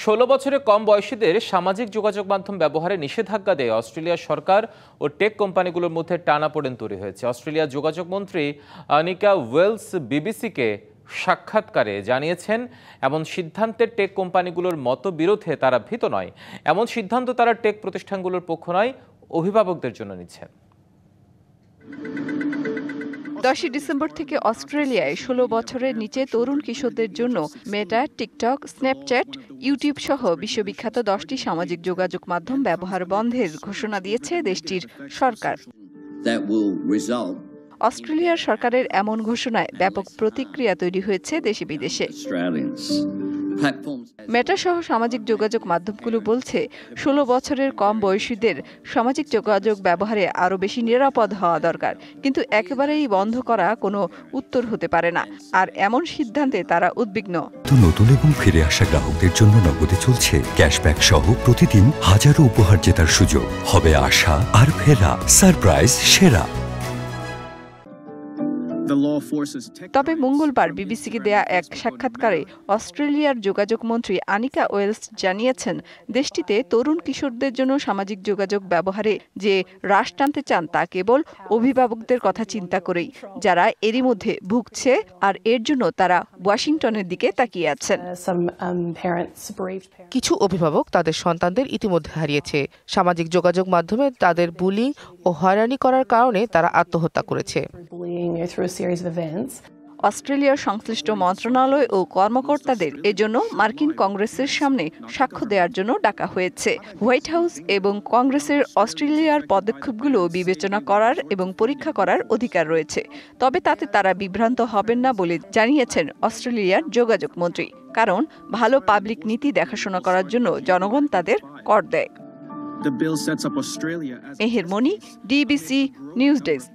16 বছরের কম বয়সীদের সামাজিক যোগাযোগ মাধ্যম ব্যবহারে নিষেধাজ্ঞা দেয় অস্ট্রেলিয়ার সরকার ও টেক কোম্পানিগুলোর মধ্যে টানাপোড়েন তৈরি হয়েছে। অস্ট্রেলিয়ার যোগাযোগ মন্ত্রী আনিকা ওয়েলস বিবিসিকে সাক্ষাৎকারে জানিয়েছেন, এমন সিদ্ধান্তের টেক কোম্পানিগুলোর মতবিরোধে তারা ভীত নয়। এমন সিদ্ধান্ত তারা টেক প্রতিষ্ঠানগুলোর পক্ষ নয়, অভিভাবকদের জন্য নিচ্ছেন। 10 ডিসেম্বর থেকে অস্ট্রেলিয়ায় 16 বছরের নিচে তরুণ কিশোরদের জন্য মেটা, টিকটক, স্ন্যাপচ্যাট, ইউটিউব সহ বিশ্ববিখ্যাত 10টি সামাজিক যোগাযোগ মাধ্যম ব্যবহার বন্ধের ঘোষণা দিয়েছে দেশটির সরকার। অস্ট্রেলিয়ার সরকারের এমন ঘোষণায় ব্যাপক প্রতিক্রিয়া তৈরি হয়েছে দেশে বিদেশে। মেটা সহ সামাজিক যোগাযোগ মাধ্যমগুলো বলছে 16 বছরের কম বয়সীদের সামাজিক যোগাযোগ ব্যবহারে আরও বেশি নিরাপদ হওয়া দরকার, কিন্তু একেবারেই বন্ধ করা কোনো উত্তর হতে পারে না। আর এমন সিদ্ধান্তে তারা উদ্বিগ্ন। নতুন এবং ফিরে আসা গ্রাহকদের জন্য নগদে চলছে ক্যাশব্যাক সহ প্রতিদিন হাজারো উপহার জেতার সুযোগ। হবে আশা আর ফেরা, সারপ্রাইজ সেরা। তবে মঙ্গলবার বিবিসিকে দেয়া এক সাক্ষাৎকারে অস্ট্রেলিয়ার যোগাযোগ মন্ত্রী আনিকা ওয়েলস জানিয়েছেন, দেশটিতে তরুণ কিশোরদের জন্য সামাজিক যোগাযোগ ব্যবহারে যে হ্রাস টানতে চান তা কেবল অভিভাবকদের কথা চিন্তা করেই, যারা এরই মধ্যে ভুগছে, আর এর জন্য তারা ওয়াশিংটনের দিকে তাকিয়ে আছেন। কিছু অভিভাবক তাদের সন্তানদের ইতিমধ্যে হারিয়েছে। সামাজিক যোগাযোগ মাধ্যমে তাদের বুলিং ও হয়রানি করার কারণে তারা আত্মহত্যা করেছে। অস্ট্রেলিয়ার সংশ্লিষ্ট মন্ত্রণালয় ও কর্মকর্তাদের এজন্য মার্কিন কংগ্রেসের সামনে সাক্ষ্য দেওয়ার জন্য ডাকা হয়েছে। হোয়াইট হাউস এবং কংগ্রেসের অস্ট্রেলিয়ার পদক্ষেপগুলো বিবেচনা করার এবং পরীক্ষা করার অধিকার রয়েছে, তবে তাতে তারা বিভ্রান্ত হবেন না বলে জানিয়েছেন অস্ট্রেলিয়ার যোগাযোগ মন্ত্রী, কারণ ভালো পাবলিক নীতি দেখাশোনা করার জন্য জনগণ তাদের কর দেয়। মেহের মনি, ডিবিসি নিউজ ডেস্ক।